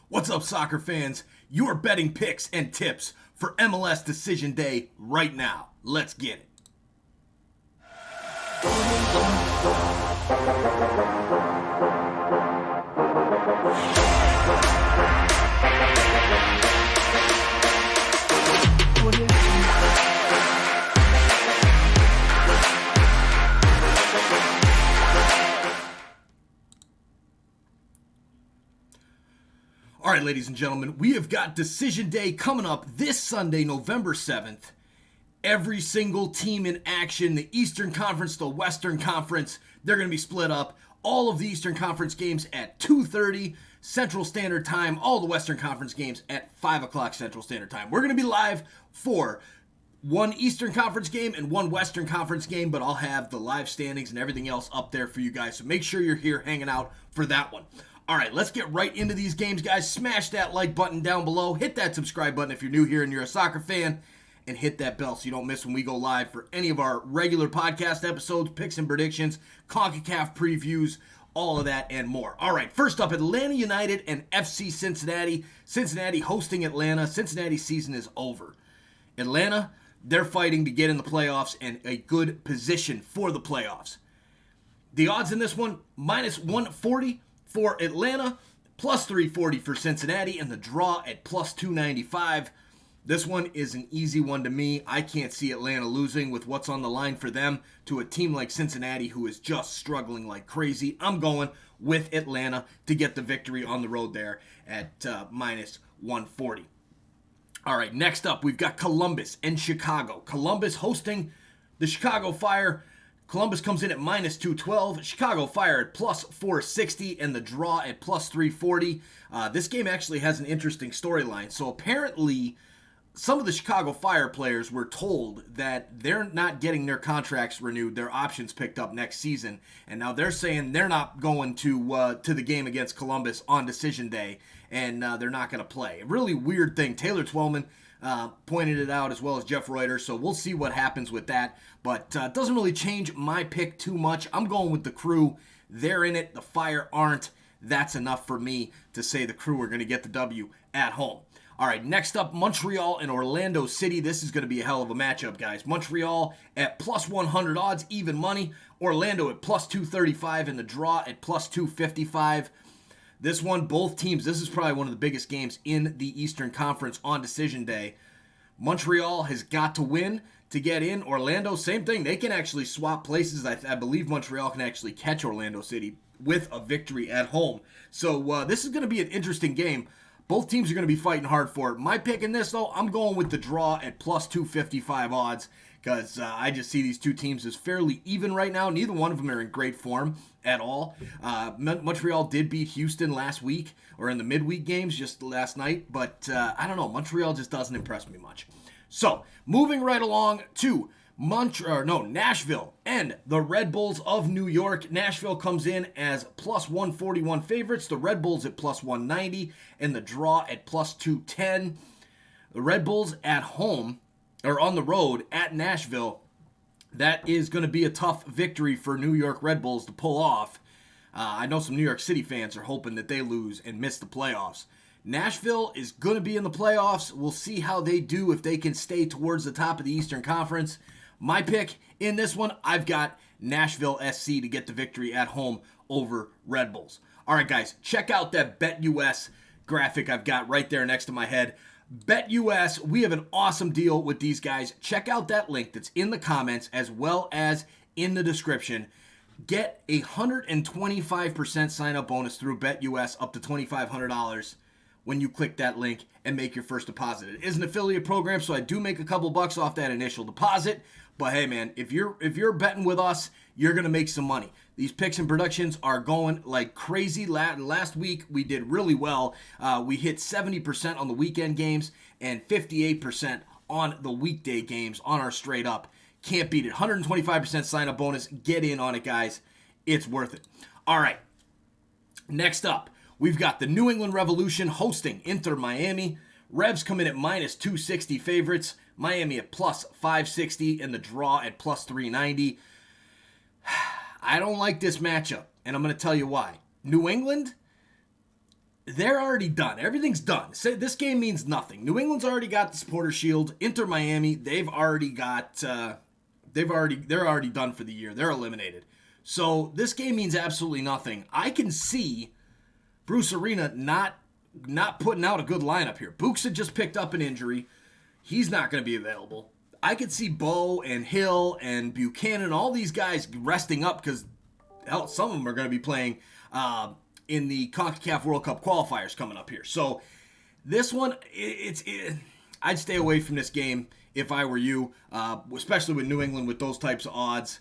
What's up, soccer fans? Your betting picks and tips for MLS Decision Day right now. Let's get it. All right, ladies and gentlemen, we have got Decision Day coming up this Sunday, November 7th. Every single team in action, the Eastern Conference, the Western Conference, they're going to be split up. All of the Eastern Conference games at 2:30 Central Standard Time, all the Western Conference games at 5 o'clock Central Standard Time. We're going to be live for one Eastern Conference game and one Western Conference game, but I'll have the live standings and everything else up there for you guys, so make sure you're here hanging out for that one. All right, let's get right into these games, guys. Smash that like button down below. Hit that subscribe button if you're new here and you're a soccer fan. And hit that bell so you don't miss when we go live for any of our regular podcast episodes, picks and predictions, CONCACAF previews, all of that and more. All right, first up, Atlanta United and FC Cincinnati. Cincinnati hosting Atlanta. Cincinnati's season is over. Atlanta, they're fighting to get in the playoffs and a good position for the playoffs. The odds in this one, minus 140 for Atlanta, plus 340 for Cincinnati, and the draw at plus 295. This one is an easy one to me. I can't see Atlanta losing with what's on the line for them to a team like Cincinnati who is just struggling like crazy. I'm going with Atlanta to get the victory on the road there at minus 140. All right, next up, we've got Columbus and Chicago. Columbus hosting the Chicago Fire. Columbus comes in at minus 212. Chicago Fire at plus 460 and the draw at plus 340. This game actually has an interesting storyline. So apparently, some of the Chicago Fire players were told that they're not getting their contracts renewed, their options picked up next season, and now they're saying they're not going to the game against Columbus on Decision Day, and they're not going to play. A really weird thing. Taylor Twellman pointed it out, as well as Jeff Reuter, so we'll see what happens with that, but it doesn't really change my pick too much. I'm going with the Crew. They're in it. The Fire aren't. That's enough for me to say the Crew are going to get the W at home. All right, next up, Montreal and Orlando City. This is going to be a hell of a matchup, guys. Montreal at plus 100 odds, even money. Orlando at plus 235 and the draw at plus 255. This one, both teams, this is probably one of the biggest games in the Eastern Conference on Decision Day. Montreal has got to win to get in. Orlando, same thing. They can actually swap places. I believe Montreal can actually catch Orlando City with a victory at home. So this is going to be an interesting game. Both teams are going to be fighting hard for it. My pick in this, though, I'm going with the draw at plus 255 odds because I just see these two teams as fairly even right now. Neither one of them are in great form at all. Montreal did beat Houston last week, or in the midweek games just last night, but I don't know. Montreal just doesn't impress me much. So, moving right along to Nashville and the Red Bulls of New York. Nashville comes in as plus 141 favorites. The Red Bulls at plus 190 and the draw at plus 210. The Red Bulls at home, or on the road at Nashville, that is going to be a tough victory for New York Red Bulls to pull off. I know some New York City fans are hoping that they lose and miss the playoffs. Nashville is going to be in the playoffs. We'll see how they do if they can stay towards the top of the Eastern Conference. My pick in this one, I've got Nashville SC to get the victory at home over Red Bulls. All right, guys, check out that BetUS graphic I've got right there next to my head. BetUS, we have an awesome deal with these guys. Check out that link that's in the comments as well as in the description. Get a 125% sign-up bonus through BetUS up to $2,500 when you click that link and make your first deposit. It is an affiliate program, so I do make a couple bucks off that initial deposit. But hey, man, if you're betting with us, you're going to make some money. These picks and productions are going like crazy. Last week, we did really well. We hit 70% on the weekend games and 58% on the weekday games on our straight up. Can't beat it. 125% sign-up bonus. Get in on it, guys. It's worth it. All right. Next up, we've got the New England Revolution hosting Inter Miami. Revs come in at minus 260 favorites. Miami at plus 560 and the draw at plus 390. I don't like this matchup, and I'm going to tell you why. New England, they're already done. Everything's done. This game means nothing. New England's already got the Supporter Shield. Inter Miami, they're already done for the year. They're eliminated. So this game means absolutely nothing. I can see Bruce Arena not putting out a good lineup here. Books had just picked up an injury. He's not going to be available. I could see Bo and Hill and Buchanan, all these guys resting up because, hell, some of them are going to be playing in the CONCACAF World Cup qualifiers coming up here. So this one, I'd stay away from this game if I were you, especially with New England with those types of odds.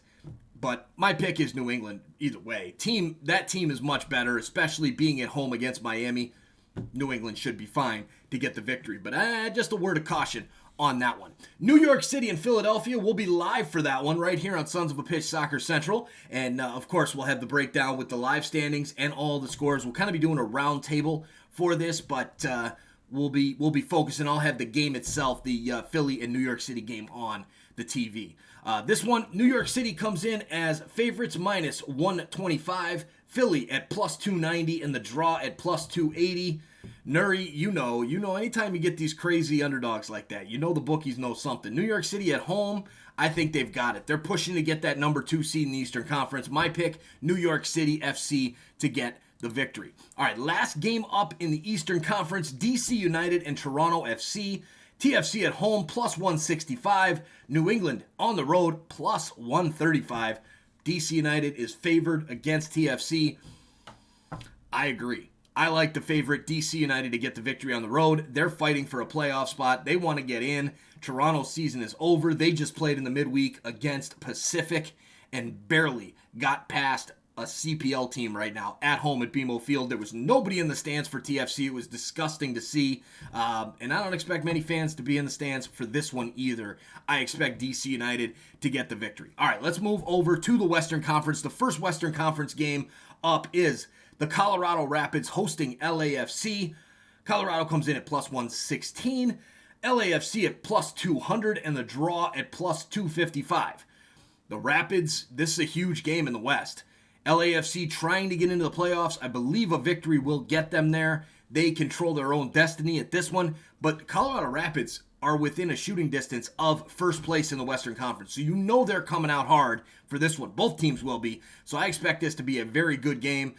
But my pick is New England either way. That team is much better, especially being at home against Miami. New England should be fine to get the victory. But just a word of caution on that one. New York City and Philadelphia will be live for that one right here on Sons of a Pitch Soccer Central. And, of course, we'll have the breakdown with the live standings and all the scores. We'll kind of be doing a round table for this, but we'll be focusing. I'll have the game itself, the Philly and New York City game on the TV. This one, New York City comes in as favorites minus 125. Philly at plus 290 and the draw at plus 280. Nuri, you know, anytime you get these crazy underdogs like that, you know the bookies know something. New York City at home, I think they've got it. They're pushing to get that number 2 seed in the Eastern Conference. My pick, New York City FC to get the victory. All right, last game up in the Eastern Conference, DC United and Toronto FC. TFC at home, plus 165. New England on the road, plus 135. DC United is favored against TFC. I agree. I like the favorite DC United to get the victory on the road. They're fighting for a playoff spot. They want to get in. Toronto's season is over. They just played in the midweek against Pacific and barely got past a CPL team right now at home at BMO Field. There was nobody in the stands for TFC. It was disgusting to see. And I don't expect many fans to be in the stands for this one either. I expect DC United to get the victory. All right, let's move over to the Western Conference. The first Western Conference game up is the Colorado Rapids hosting LAFC. Colorado comes in at plus 116. LAFC at plus 200 and the draw at plus 255. The Rapids, this is a huge game in the West. LAFC trying to get into the playoffs. I believe a victory will get them there. They control their own destiny at this one. But Colorado Rapids are within a shooting distance of first place in the Western Conference. So you know they're coming out hard for this one. Both teams will be. So I expect this to be a very good game.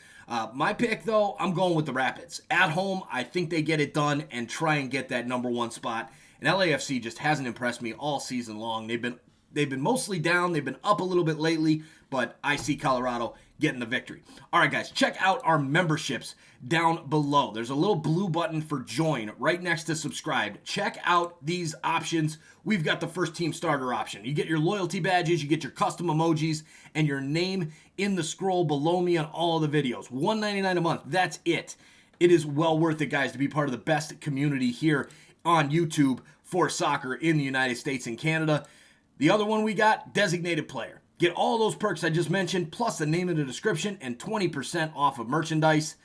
My pick, though, I'm going with the Rapids. At home, I think they get it done and try and get that number 1 spot. And LAFC just hasn't impressed me all season long. They've been mostly down. They've been up a little bit lately, but I see Colorado getting the victory. All right, guys, check out our memberships down below. There's a little blue button for join right next to subscribe. Check out these options. We've got the first team starter option. You get your loyalty badges, you get your custom emojis, and your name in the scroll below me on all of the videos. $1.99 a month. That's it. It is well worth it, guys, to be part of the best community here on YouTube for soccer in the United States and Canada. The other one we got, designated player. Get all those perks I just mentioned, plus the name in the description, and 20% off of merchandise.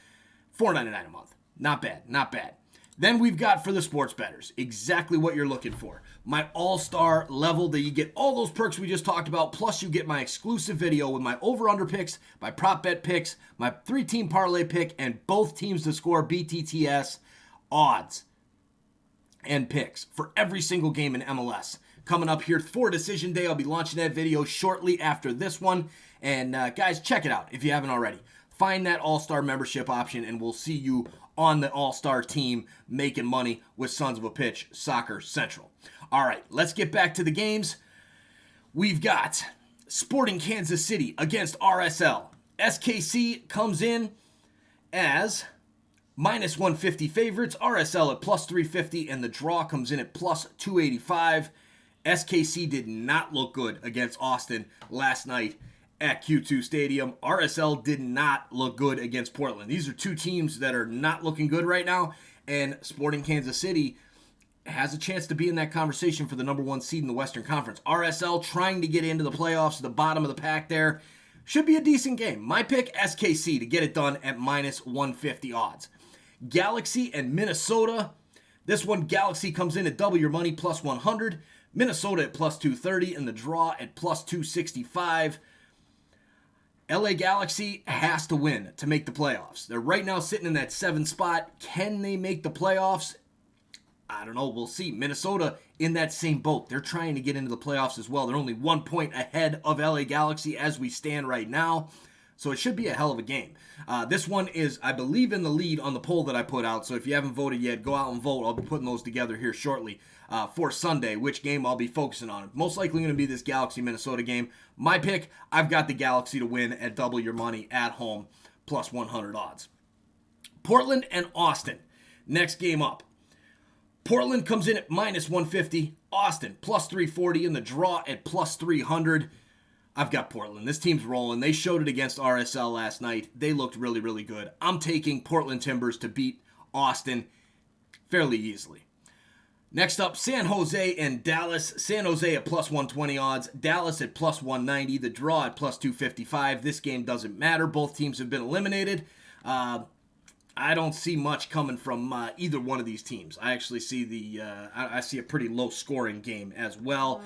$4.99 a month. Not bad, not bad. Then we've got for the sports bettors, exactly what you're looking for. My all-star level that you get all those perks we just talked about, plus you get my exclusive video with my over-under picks, my prop bet picks, my 3-team parlay pick, and both teams to score BTTS odds and picks for every single game in MLS. Coming up here for Decision Day. I'll be launching that video shortly after this one. And guys, check it out if you haven't already. Find that All-Star membership option, and we'll see you on the All-Star team making money with Sons of a Pitch Soccer Central. All right, let's get back to the games. We've got Sporting Kansas City against RSL. SKC comes in as minus 150 favorites. RSL at plus 350, and the draw comes in at plus 285. SKC did not look good against Austin last night at Q2 Stadium. RSL did not look good against Portland. These are two teams that are not looking good right now, and Sporting Kansas City has a chance to be in that conversation for the number 1 seed in the Western Conference. RSL trying to get into the playoffs, the bottom of the pack there. Should be a decent game. My pick, SKC, to get it done at minus 150 odds. Galaxy and Minnesota. This one, Galaxy comes in at double your money, plus 100. Minnesota at plus 230, and the draw at plus 265. LA Galaxy has to win to make the playoffs. They're right now sitting in that 7th spot. Can they make the playoffs? I don't know. We'll see. Minnesota in that same boat. They're trying to get into the playoffs as well. They're only 1 point ahead of LA Galaxy as we stand right now. So it should be a hell of a game. This one is, I believe, in the lead on the poll that I put out. So if you haven't voted yet, go out and vote. I'll be putting those together here shortly for Sunday, which game I'll be focusing on. Most likely going to be this Galaxy-Minnesota game. My pick, I've got the Galaxy to win at double your money at home, plus 100 odds. Portland and Austin, next game up. Portland comes in at minus 150. Austin, plus 340, and the draw at plus 300. I've got Portland. This team's rolling. They showed it against RSL last night. They looked really, really good. I'm taking Portland Timbers to beat Austin fairly easily. Next up, San Jose and Dallas. San Jose at plus 120 odds. Dallas at plus 190. The draw at plus 255. This game doesn't matter. Both teams have been eliminated. I don't see much coming from either one of these teams. I actually see I see a pretty low scoring game as well.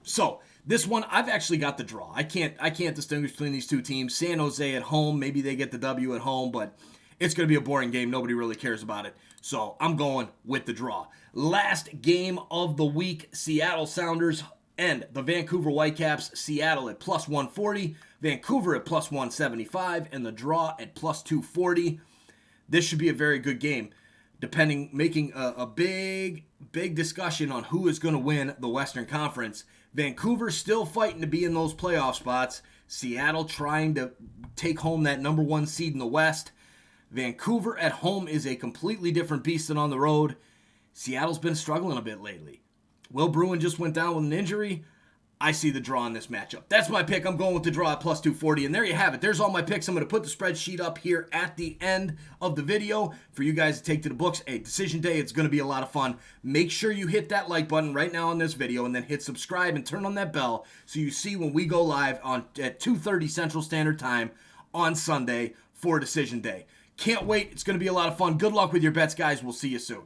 So this one, I've actually got the draw. I can't distinguish between these two teams. San Jose at home, maybe they get the W at home, but it's going to be a boring game. Nobody really cares about it. So I'm going with the draw. Last game of the week, Seattle Sounders and the Vancouver Whitecaps. Seattle at plus 140, Vancouver at plus 175, and the draw at plus 240. This should be a very good game, making a big discussion on who is going to win the Western Conference. Vancouver still fighting to be in those playoff spots. Seattle trying to take home that number 1 seed in the West. Vancouver at home is a completely different beast than on the road. Seattle's been struggling a bit lately. Will Bruin just went down with an injury. I see the draw in this matchup. That's my pick. I'm going with the draw at plus 240. And there you have it. There's all my picks. I'm going to put the spreadsheet up here at the end of the video for you guys to take to the books. Hey, decision day, it's going to be a lot of fun. Make sure you hit that like button right now on this video and then hit subscribe and turn on that bell so you see when we go live at 2:30 Central Standard Time on Sunday for decision day. Can't wait. It's going to be a lot of fun. Good luck with your bets, guys. We'll see you soon.